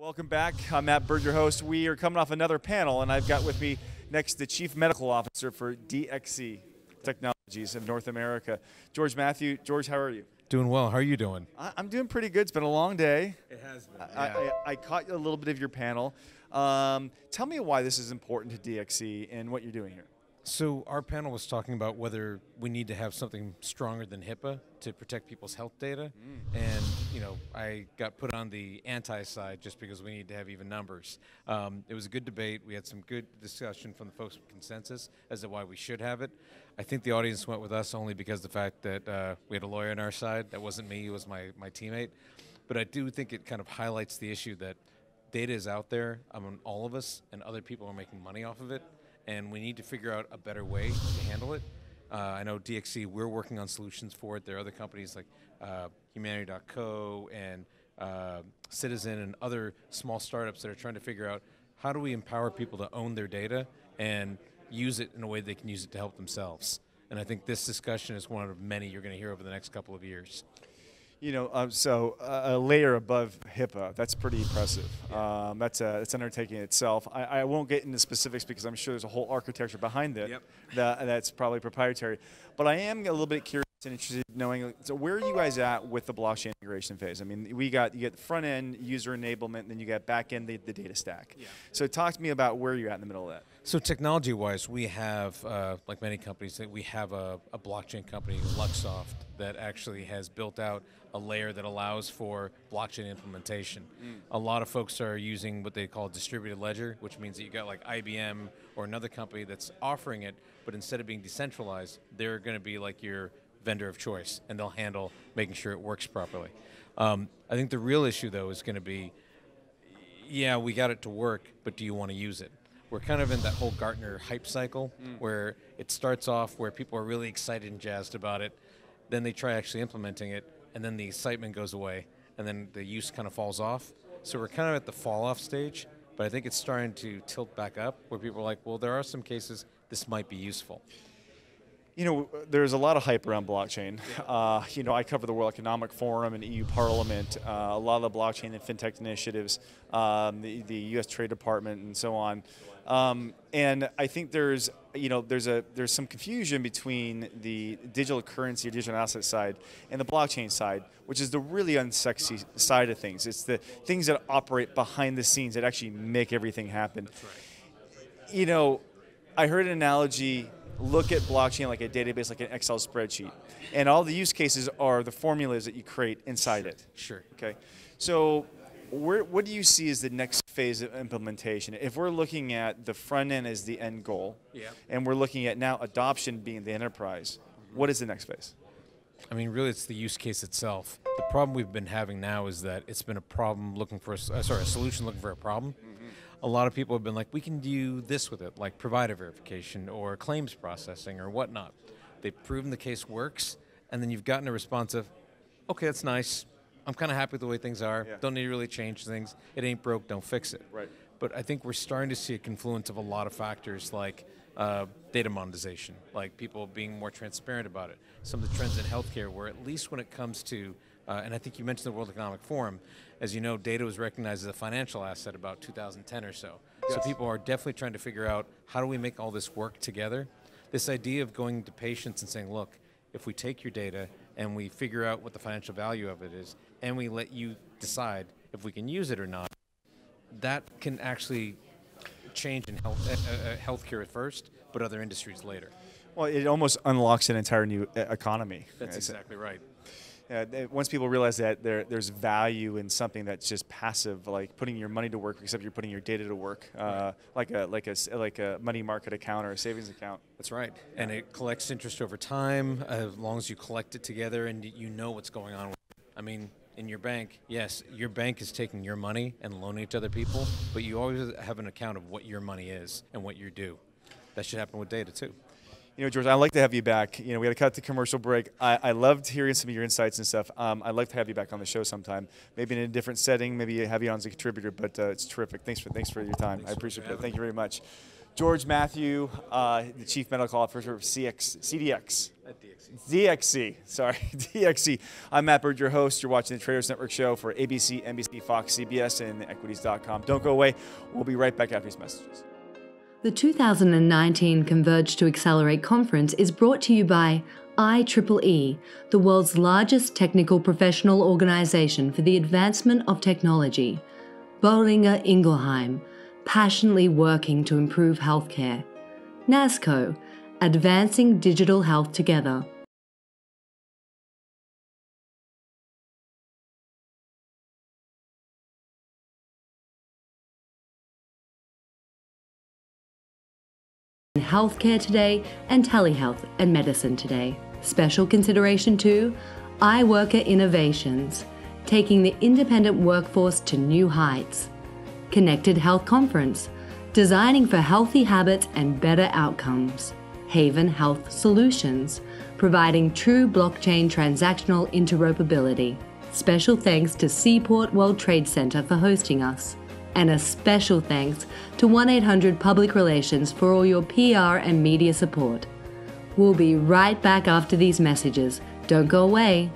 Welcome back. I'm Matt Bird, your host. We are coming off another panel, and I've got with me next the Chief Medical Officer for DXC Technologies of North America, George Mathew. George, how are you? Doing well. How are you doing? I'm doing pretty good. It's been a long day. It has been. Yeah. I caught a little bit of your panel. Tell me why this is important to DXC and what you're doing here. So our panel was talking about whether we need to have something stronger than HIPAA to protect people's health data. And, I got put on the anti-side just because we need to have even numbers. It was a good debate. We had some good discussion from the folks with consensus as to why we should have it. I think the audience went with us only because of the fact that we had a lawyer on our side. That wasn't me. It was my teammate. But I do think it kind of highlights the issue that data is out there among all of us, and other people are making money off of it. And we need to figure out a better way to handle it. I know DXC, we're working on solutions for it. There are other companies like Humanity.co and Citizen and other small startups that are trying to figure out how do we empower people to own their data and use it in a way they can use it to help themselves. And I think this discussion is one of many you're going to hear over the next couple of years. So a layer above HIPAA, that's pretty impressive. Yeah. That's an undertaking itself. I won't get into specifics because I'm sure there's a whole architecture behind it. Yep. That's probably proprietary. But I am a little bit curious and interested in knowing, so where are you guys at with the blockchain integration phase? I mean, you get the front end, user enablement, and then you got back end, the data stack. Yeah. So talk to me about where you're at in the middle of that. So technology-wise, we have, like many companies, we have a blockchain company, Luxoft, that actually has built out a layer that allows for blockchain implementation. A lot of folks are using what they call distributed ledger, which means that you got like IBM or another company that's offering it, but instead of being decentralized, they're going to be like your vendor of choice, and they'll handle making sure it works properly. I think the real issue, though, is going to be, yeah, we got it to work, but do you want to use it? We're kind of in that whole Gartner hype cycle where it starts off where people are really excited and jazzed about it, then they try actually implementing it, and then the excitement goes away, and then the use kind of falls off. So we're kind of at the fall-off stage, but I think it's starting to tilt back up where people are like, well, there are some cases this might be useful. There's a lot of hype around blockchain. I cover the World Economic Forum and EU Parliament, a lot of the blockchain and fintech initiatives, the U.S. Trade Department, and so on. And I think there's some confusion between the digital currency or digital asset side and the blockchain side, which is the really unsexy side of things. It's the things that operate behind the scenes that actually make everything happen. That's right. I heard an analogy. Look at blockchain like a database, like an Excel spreadsheet. And all the use cases are the formulas that you create inside it. Sure. Okay. So what do you see as the next phase of implementation? If we're looking at the front end as the end goal, and we're looking at now adoption being the enterprise, what is the next phase? I mean, really, it's the use case itself. The problem we've been having now is that it's been a problem looking for a solution looking for a problem. A lot of people have been like, we can do this with it, like provider verification or claims processing or whatnot. They've proven the case works, and then you've gotten a response of, okay, that's nice. I'm kind of happy with the way things are. Yeah. Don't need to really change things. It ain't broke, don't fix it. Right. But I think we're starting to see a confluence of a lot of factors like data monetization, like people being more transparent about it. Some of the trends in healthcare where at least when it comes to, and I think you mentioned the World Economic Forum, as you know, data was recognized as a financial asset about 2010 or so. Yes. So people are definitely trying to figure out how do we make all this work together. This idea of going to patients and saying, look, if we take your data and we figure out what the financial value of it is, and we let you decide if we can use it or not, that can actually change in healthcare at first, but other industries later. Well, it almost unlocks an entire new economy. That's exactly right. Once people realize that there's value in something that's just passive, like putting your money to work, except you're putting your data to work, like a money market account or a savings account. That's right, and it collects interest over time as long as you collect it together and you know what's going on with it. I mean, in your bank, yes, your bank is taking your money and loaning it to other people, but you always have an account of what your money is and what you do. That should happen with data too. George, I'd like to have you back. We had to cut the commercial break. I loved hearing some of your insights and stuff. I'd like to have you back on the show sometime, maybe in a different setting, maybe have you on as a contributor, but it's terrific. Thanks for your time. I appreciate it. Thank you very much. George Mathew, the Chief Medical Officer of CDX. At DXC. DXC, sorry, DXC. I'm Matt Bird, your host. You're watching the Traders Network show for ABC, NBC, Fox, CBS, and equities.com. Don't go away. We'll be right back after these messages. The 2019 Converge to Accelerate conference is brought to you by IEEE, the world's largest technical professional organization for the advancement of technology. Boehringer Ingelheim, passionately working to improve healthcare. NASCO, advancing digital health together. Healthcare Today and Telehealth and Medicine Today. Special consideration to iWorker Innovations, taking the independent workforce to new heights. Connected Health Conference, designing for healthy habits and better outcomes. Haven Health Solutions, providing true blockchain transactional interoperability. Special thanks to Seaport World Trade Center for hosting us. And a special thanks to 1-800 Public Relations for all your PR and media support. We'll be right back after these messages. Don't go away.